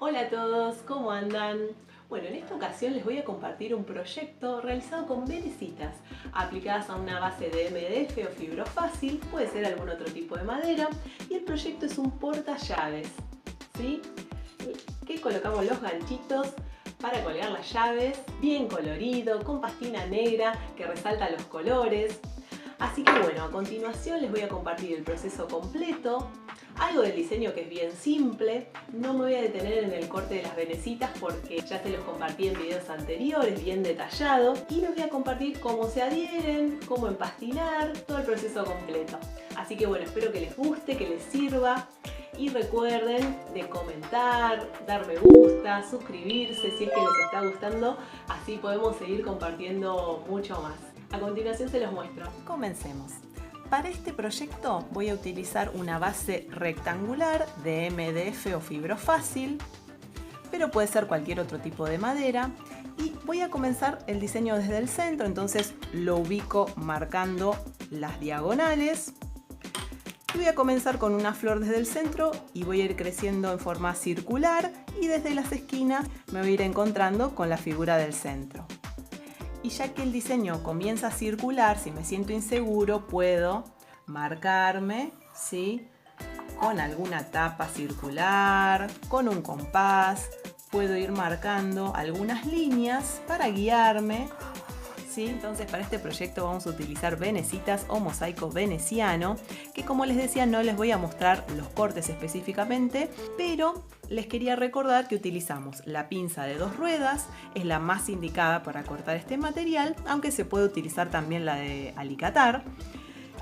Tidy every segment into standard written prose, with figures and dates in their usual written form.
Hola a todos, ¿cómo andan? Bueno, en esta ocasión les voy a compartir un proyecto realizado con venecitas aplicadas a una base de MDF o fibrofácil, puede ser algún otro tipo de madera, y el proyecto es un portallaves, ¿sí? Que colocamos los ganchitos para colgar las llaves, bien colorido, con pastina negra que resalta los colores. Así que bueno, a continuación les voy a compartir el proceso completo, algo del diseño que es bien simple. No me voy a detener en el corte de las venecitas porque ya se los compartí en videos anteriores, bien detallado. Y les voy a compartir cómo se adhieren, cómo empastinar, todo el proceso completo. Así que bueno, espero que les guste, que les sirva. Y recuerden de comentar, dar me gusta, suscribirse si es que les está gustando. Así podemos seguir compartiendo mucho más. A continuación se los muestro. Comencemos. Para este proyecto voy a utilizar una base rectangular de MDF o fibrofácil, pero puede ser cualquier otro tipo de madera. Y voy a comenzar el diseño desde el centro, entonces lo ubico marcando las diagonales. Y voy a comenzar con una flor desde el centro y voy a ir creciendo en forma circular y desde las esquinas me voy a ir encontrando con la figura del centro. Y ya que el diseño comienza a circular, si me siento inseguro, puedo marcarme, ¿sí?, con alguna tapa circular, con un compás. Puedo ir marcando algunas líneas para guiarme, ¿sí? Entonces para este proyecto vamos a utilizar venecitas o mosaico veneciano, que como les decía no les voy a mostrar los cortes específicamente, pero les quería recordar que utilizamos la pinza de 2 ruedas, es la más indicada para cortar este material, aunque se puede utilizar también la de alicatar.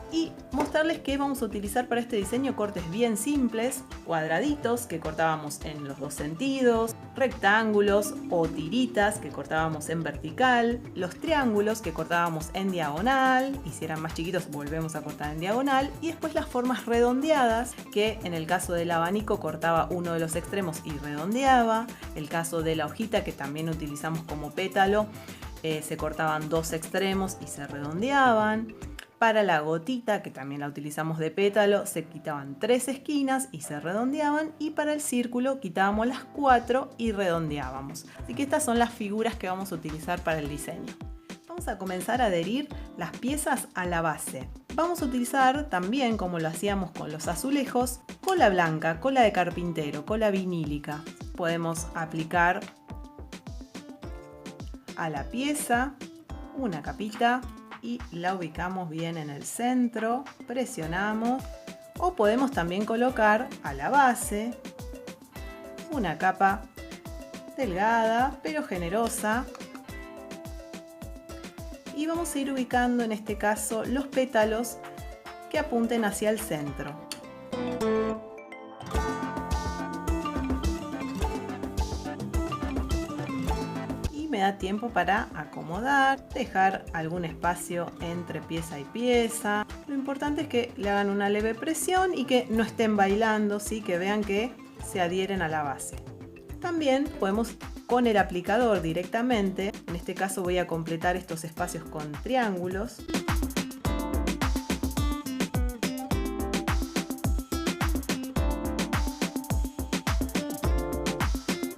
Y mostrarles que vamos a utilizar para este diseño cortes bien simples, cuadraditos que cortábamos en los 2 sentidos, rectángulos o tiritas que cortábamos en vertical, los triángulos que cortábamos en diagonal, y si eran más chiquitos volvemos a cortar en diagonal, y después las formas redondeadas que en el caso del abanico cortaba uno de los extremos y redondeaba, el caso de la hojita que también utilizamos como pétalo, se cortaban 2 extremos y se redondeaban. Para la gotita, que también la utilizamos de pétalo, se quitaban 3 esquinas y se redondeaban. Y para el círculo quitábamos las 4 y redondeábamos. Así que estas son las figuras que vamos a utilizar para el diseño. Vamos a comenzar a adherir las piezas a la base. Vamos a utilizar también, como lo hacíamos con los azulejos, cola blanca, cola de carpintero, cola vinílica. Podemos aplicar a la pieza una capita y la ubicamos bien en el centro, presionamos, o podemos también colocar a la base una capa delgada pero generosa, y vamos a ir ubicando en este caso los pétalos que apunten hacia el centro. Me da tiempo para acomodar, dejar algún espacio entre pieza y pieza. Lo importante es que le hagan una leve presión y que no estén bailando, ¿sí?, que vean que se adhieren a la base. También podemos con el aplicador directamente, en este caso voy a completar estos espacios con triángulos.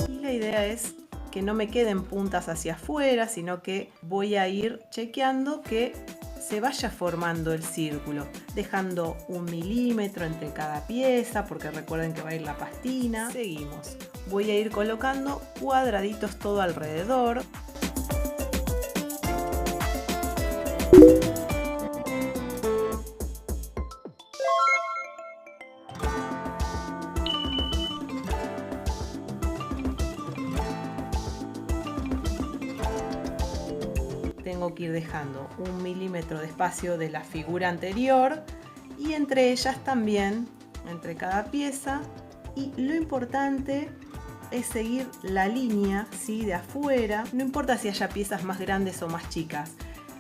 Y la idea es que no me queden puntas hacia afuera, sino que voy a ir chequeando que se vaya formando el círculo, dejando 1 milímetro entre cada pieza, porque recuerden que va a ir la pastina. Seguimos. Voy a ir colocando cuadraditos todo alrededor. Tengo que ir dejando 1 milímetro de espacio de la figura anterior y entre ellas también, entre cada pieza. Y lo importante es seguir la línea, ¿sí?, de afuera, no importa si haya piezas más grandes o más chicas.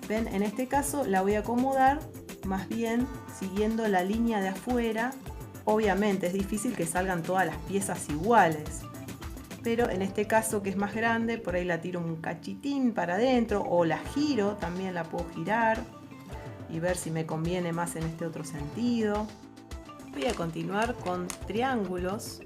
Ven, en este caso la voy a acomodar más bien siguiendo la línea de afuera. Obviamente es difícil que salgan todas las piezas iguales, pero en este caso que es más grande, por ahí la tiro un cachitín para adentro o la giro, también la puedo girar y ver si me conviene más en este otro sentido. Voy a continuar con triángulos.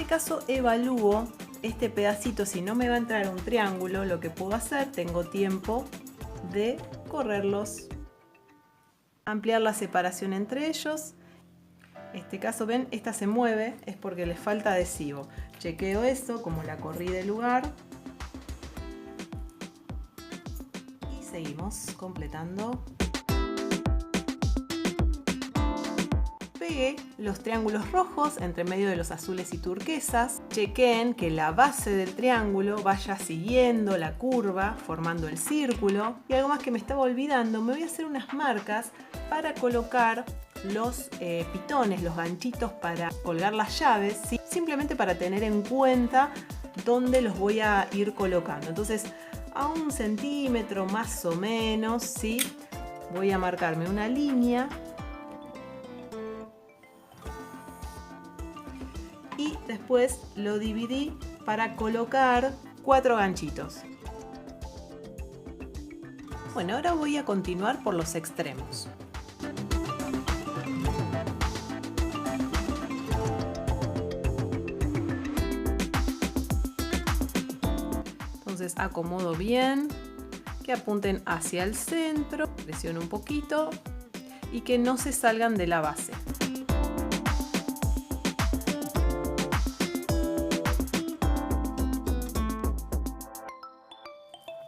este caso evalúo este pedacito. Si no me va a entrar un triángulo, lo que puedo hacer, tengo tiempo de correrlos, ampliar la separación entre ellos. En este caso, ven, esta se mueve, es porque le falta adhesivo. Chequeo eso, como la corrí del lugar. Y seguimos completando. Pegué los triángulos rojos entre medio de los azules y turquesas. Chequeen que la base del triángulo vaya siguiendo la curva, formando el círculo. Y algo más que me estaba olvidando, me voy a hacer unas marcas para colocar los pitones, los ganchitos para colgar las llaves, ¿sí? Simplemente para tener en cuenta dónde los voy a ir colocando. Entonces, a 1 centímetro más o menos, ¿sí? Voy a marcarme una línea. Y después lo dividí para colocar 4 ganchitos. Bueno, ahora voy a continuar por los extremos. Entonces acomodo bien, que apunten hacia el centro, presiono un poquito y que no se salgan de la base.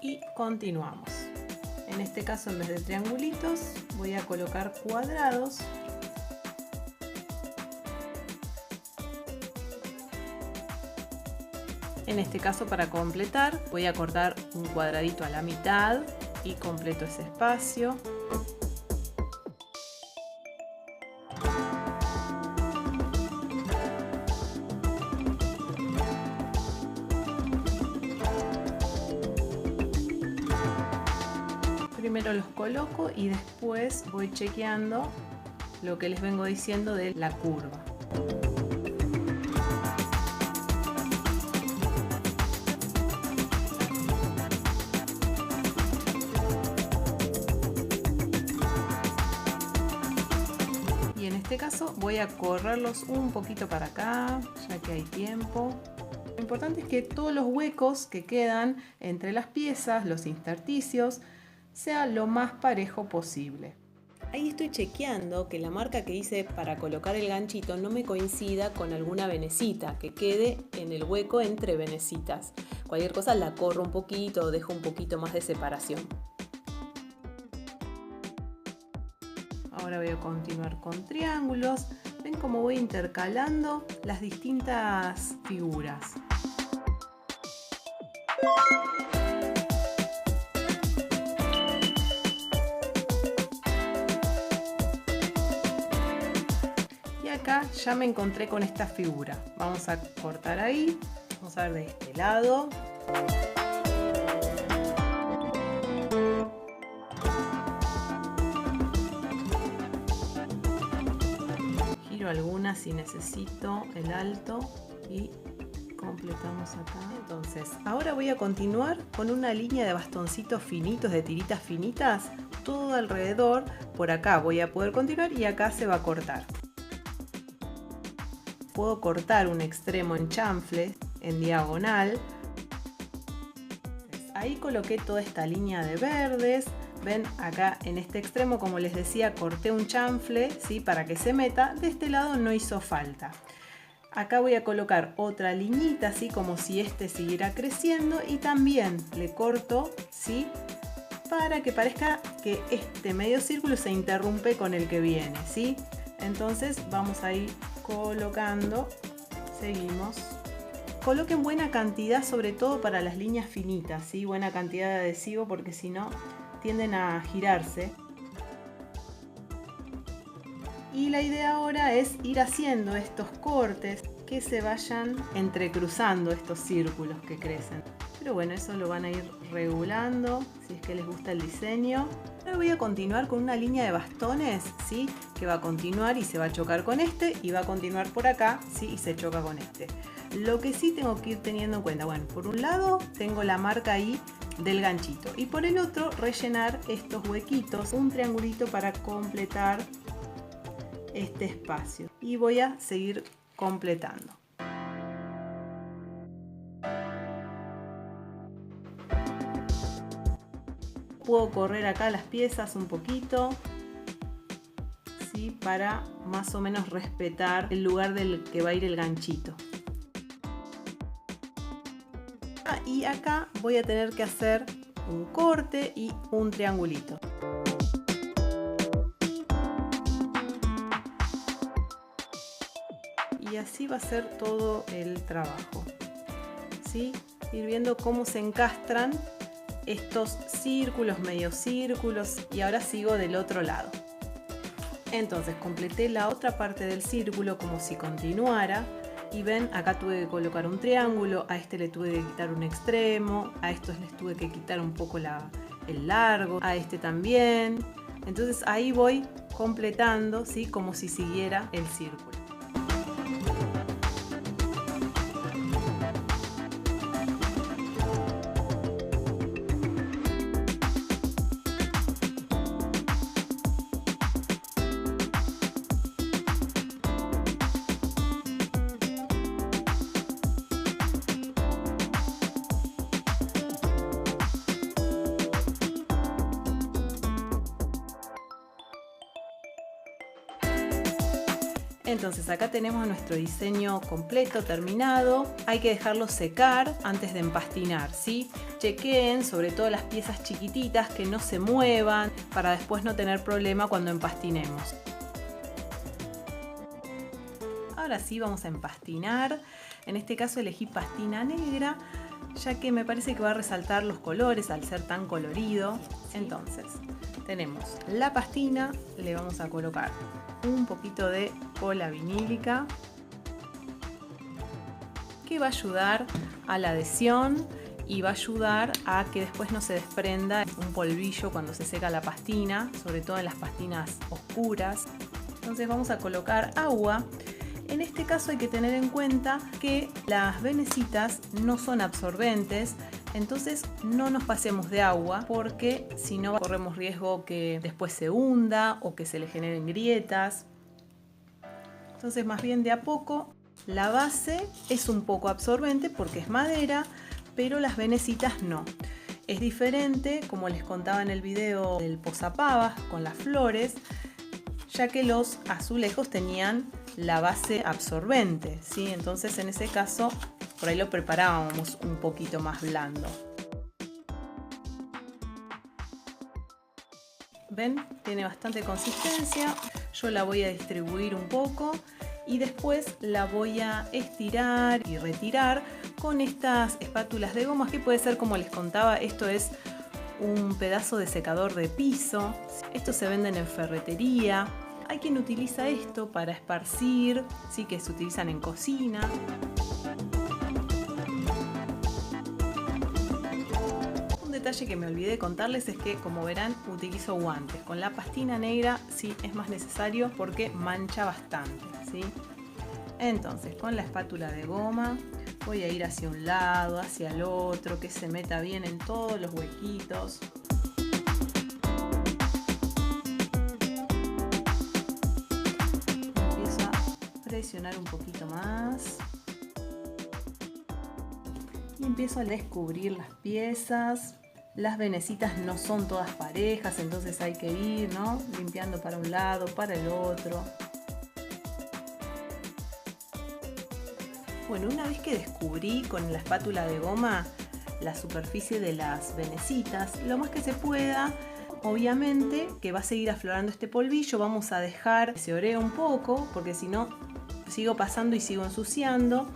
Y continuamos. En este caso, en vez de triangulitos, voy a colocar cuadrados. En este caso, para completar, voy a cortar un cuadradito a la mitad y completo ese espacio. Primero los coloco y después voy chequeando lo que les vengo diciendo de la curva. Y en este caso voy a correrlos un poquito para acá, ya que hay tiempo. Lo importante es que todos los huecos que quedan entre las piezas, los intersticios, sea lo más parejo posible. Ahí estoy chequeando que la marca que hice para colocar el ganchito no me coincida con alguna venecita, que quede en el hueco entre venecitas. Cualquier cosa la corro un poquito o dejo un poquito más de separación. Ahora voy a continuar con triángulos. Ven cómo voy intercalando las distintas figuras. Y acá ya me encontré con esta figura. Vamos a cortar ahí. Vamos a ver de este lado. Giro algunas si necesito el alto y completamos acá. Entonces, ahora voy a continuar con una línea de bastoncitos finitos, de tiritas finitas, todo alrededor. Por acá voy a poder continuar y acá se va a cortar. Puedo cortar un extremo en chanfle, en diagonal. Ahí coloqué toda esta línea de verdes. Ven acá en este extremo, como les decía, corté un chanfle, ¿sí? Para que se meta. De este lado no hizo falta. Acá voy a colocar otra liñita, así como si este siguiera creciendo, y también le corto, ¿sí? Para que parezca que este medio círculo se interrumpe con el que viene, ¿sí? Entonces vamos a ir colocando, seguimos. Coloquen buena cantidad, sobre todo para las líneas finitas, ¿sí? Buena cantidad de adhesivo, porque si no tienden a girarse. Y la idea ahora es ir haciendo estos cortes que se vayan entrecruzando estos círculos que crecen. Pero bueno, eso lo van a ir regulando si es que les gusta el diseño. Ahora voy a continuar con una línea de bastones, ¿sí? Que va a continuar y se va a chocar con este, y va a continuar por acá, ¿sí? Y se choca con este. Lo que sí tengo que ir teniendo en cuenta, bueno, por un lado tengo la marca ahí del ganchito y por el otro rellenar estos huequitos, un triangulito para completar este espacio, y voy a seguir completando. puedo correr acá las piezas un poquito, ¿sí? Para más o menos respetar el lugar del que va a ir el ganchito. Y acá voy a tener que hacer un corte y un triangulito. Y así va a ser todo el trabajo, ¿sí? Ir viendo cómo se encastran estos círculos, medio círculos, y ahora sigo del otro lado. Entonces completé la otra parte del círculo como si continuara, y ven, acá tuve que colocar un triángulo, a este le tuve que quitar un extremo, a estos les tuve que quitar un poco el largo, a este también. Entonces ahí voy completando, ¿sí? Como si siguiera el círculo. Entonces acá tenemos nuestro diseño completo, terminado. Hay que dejarlo secar antes de empastinar, ¿sí? Chequeen sobre todo las piezas chiquititas que no se muevan para después no tener problema cuando empastinemos. Ahora sí vamos a empastinar. En este caso elegí pastina negra, ya que me parece que va a resaltar los colores al ser tan colorido. Entonces tenemos la pastina, le vamos a colocar un poquito de cola vinílica que va a ayudar a la adhesión y va a ayudar a que después no se desprenda un polvillo cuando se seca la pastina, sobre todo en las pastinas oscuras. Entonces vamos a colocar agua. En este caso hay que tener en cuenta que las venecitas no son absorbentes, entonces no nos pasemos de agua porque si no corremos riesgo que después se hunda o que se le generen grietas. Entonces más bien de a poco. La base es un poco absorbente porque es madera, pero las venecitas no. Es diferente, como les contaba en el video del posapavas con las flores, ya que los azulejos tenían la base absorbente, ¿sí? Entonces en ese caso por ahí lo preparábamos un poquito más blando. ¿Ven? Tiene bastante consistencia. Yo la voy a distribuir un poco y después la voy a estirar y retirar con estas espátulas de gomas, que puede ser, como les contaba, esto es un pedazo de secador de piso. Estos se venden en ferretería. Hay quien utiliza esto para esparcir, sí, que se utilizan en cocina. Un detalle que me olvidé contarles es que, como verán, utilizo guantes. Con la pastina negra sí es más necesario porque mancha bastante, ¿sí? Entonces, con la espátula de goma voy a ir hacia un lado, hacia el otro, que se meta bien en todos los huequitos. Presionar un poquito más y empiezo a descubrir las piezas. Las venecitas no son todas parejas, entonces hay que ir, ¿no?, limpiando para un lado, para el otro. Bueno, una vez que descubrí con la espátula de goma la superficie de las venecitas, lo más que se pueda, obviamente que va a seguir aflorando este polvillo, vamos a dejar que se oree un poco, porque si no sigo pasando y sigo ensuciando.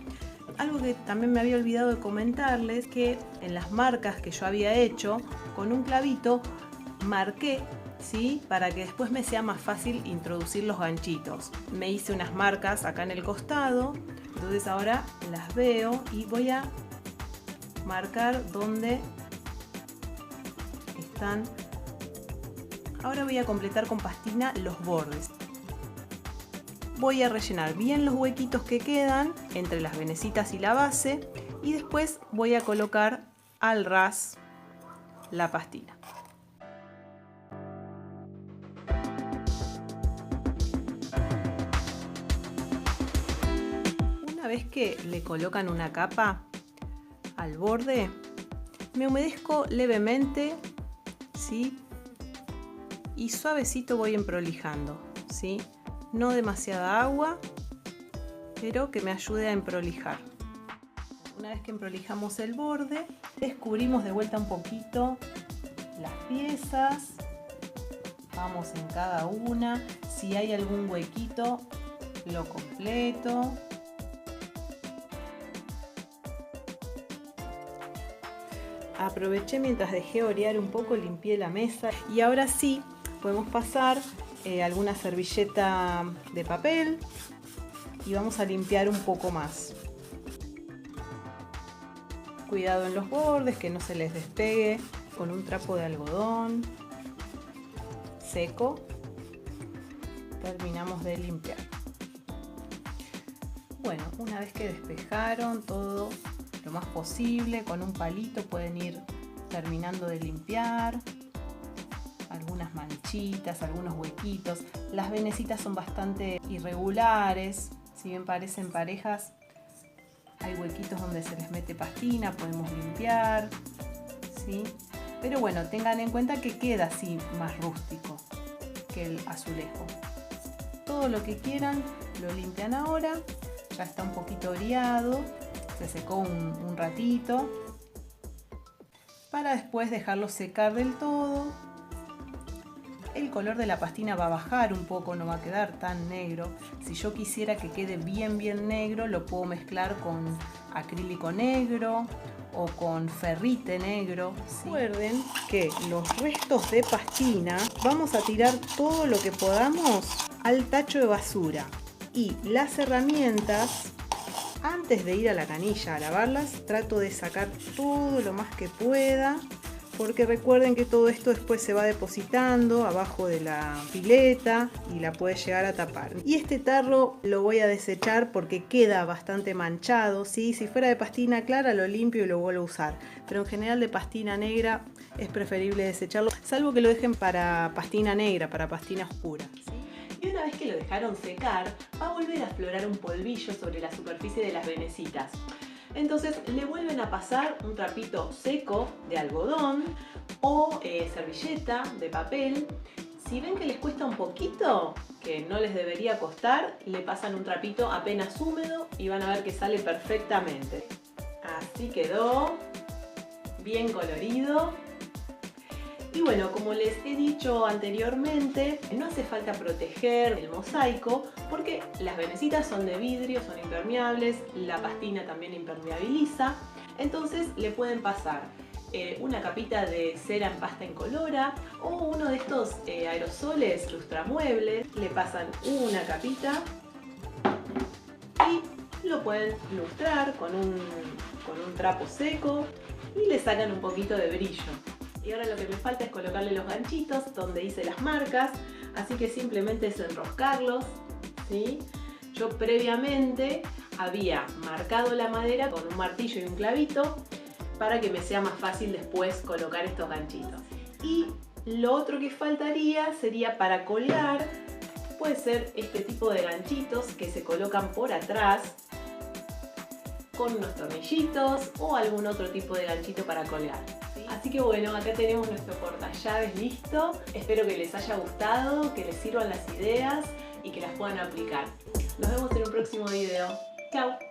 Algo que también me había olvidado de comentarles, que en las marcas que yo había hecho, con un clavito marqué, ¿sí?, para que después me sea más fácil introducir los ganchitos. Me hice unas marcas acá en el costado, entonces ahora las veo y voy a marcar donde están. Ahora voy a completar con pastina los bordes. Voy a rellenar bien los huequitos que quedan entre las venecitas y la base y después voy a colocar al ras la pastina. Una vez que le colocan una capa al borde, me humedezco levemente, ¿sí? Y suavecito voy emprolijando, ¿sí? No demasiada agua, pero que me ayude a emprolijar. Una vez que emprolijamos el borde, descubrimos de vuelta un poquito las piezas. Vamos en cada una. Si hay algún huequito, lo completo. Aproveché mientras dejé orear un poco, limpié la mesa y ahora sí podemos pasar alguna servilleta de papel y vamos a limpiar un poco más. Cuidado en los bordes, que no se les despegue, con un trapo de algodón seco. Terminamos de limpiar. Bueno, una vez que despejaron todo lo más posible, con un palito pueden ir terminando de limpiar algunas manchitas, algunos huequitos. Las venecitas son bastante irregulares, si bien parecen parejas, hay huequitos donde se les mete pastina, podemos limpiar, ¿sí? Pero bueno, tengan en cuenta que queda así más rústico que el azulejo. Todo lo que quieran lo limpian ahora, ya está un poquito oreado, se secó un ratito, para después dejarlo secar del todo. El color de la pastina va a bajar un poco, no va a quedar tan negro. Si yo quisiera que quede bien negro, lo puedo mezclar con acrílico negro o con ferrite negro. ¿Sí? Recuerden que los restos de pastina vamos a tirar todo lo que podamos al tacho de basura. Y las herramientas, antes de ir a la canilla a lavarlas, trato de sacar todo lo más que pueda, porque recuerden que todo esto después se va depositando abajo de la pileta y la puede llegar a tapar. Y este tarro lo voy a desechar porque queda bastante manchado, ¿sí? Si fuera de pastina clara lo limpio y lo vuelvo a usar, pero en general de pastina negra es preferible desecharlo, salvo que lo dejen para pastina negra, para pastina oscura, ¿sí? Y una vez que lo dejaron secar, va a volver a aflorar un polvillo sobre la superficie de las venecitas. Entonces le vuelven a pasar un trapito seco de algodón o servilleta de papel. Si ven que les cuesta un poquito, que no les debería costar, le pasan un trapito apenas húmedo y van a ver que sale perfectamente. Así quedó, bien colorido. Y bueno, como les he dicho anteriormente, no hace falta proteger el mosaico porque las venecitas son de vidrio, son impermeables, la pastina también impermeabiliza. Entonces le pueden pasar una capita de cera en pasta incolora o uno de estos aerosoles lustramuebles, le pasan una capita y lo pueden lustrar con un trapo seco y le sacan un poquito de brillo. Y ahora lo que me falta es colocarle los ganchitos donde hice las marcas, así que simplemente es enroscarlos, ¿sí? Yo previamente había marcado la madera con un martillo y un clavito para que me sea más fácil después colocar estos ganchitos. Y lo otro que faltaría sería para colgar, puede ser este tipo de ganchitos que se colocan por atrás con unos tornillitos o algún otro tipo de ganchito para colgar. Así que bueno, acá tenemos nuestro portallaves listo. Espero que les haya gustado, que les sirvan las ideas y que las puedan aplicar. Nos vemos en un próximo video. ¡Chao!